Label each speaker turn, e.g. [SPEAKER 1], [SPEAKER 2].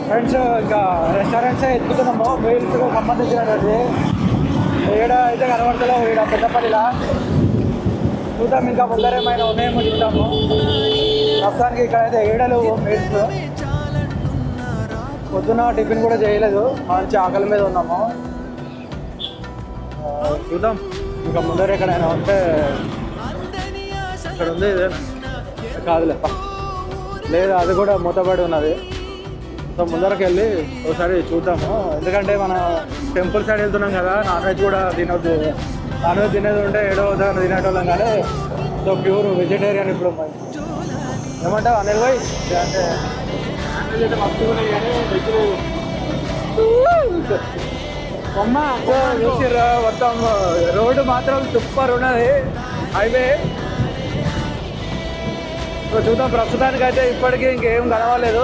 [SPEAKER 1] friends ఇంకా restaurants ఎత్తుకుతున్నాము meals సంబంధించినటువంటి ఏడ అయితే కనబడతలేవు ఈడ పెద్దపల్లిలా చూద్దాం ఇంకా ముందరేమైనా ఉన్నాయేమో చూద్దాము ప్రస్తుతానికి ఇక్కడైతే ఏడలు మీల్స్ పొద్దున టిఫిన్ కూడా చేయలేదు మంచి ఆకలి మీద ఉన్నాము చూద్దాం ఇంకా ముందర ఎక్కడైనా ఉంటే ఇక్కడ ఉంది కాదులే లేదు అది కూడా మూతపడి ఉన్నది సో ముందరకు వెళ్ళి ఒకసారి చూద్దాము ఎందుకంటే మనం టెంపుల్ సైడ్ వెళ్తున్నాం కదా నాన్ వెజ్ కూడా తినొద్దు నాన్ వెజ్ తినేది ఉంటే ఏడో దాన్ని తినేటోళ్ళం కానీ సో ప్యూర్ వెజిటేరియన్ ఇప్పుడు ఏమంటావు అనిల్ భాయ్ అంటే నాన్ వెజ్ అయితే మస్తు ఉన్నాయి కానీ వెజ్ చూసిర్రా మొత్తం రోడ్డు మాత్రం సూపర్ ఉన్నది హైవే సో చూద్దాం ప్రస్తుతానికి అయితే ఇప్పటికీ ఇంకేం కనవలేదు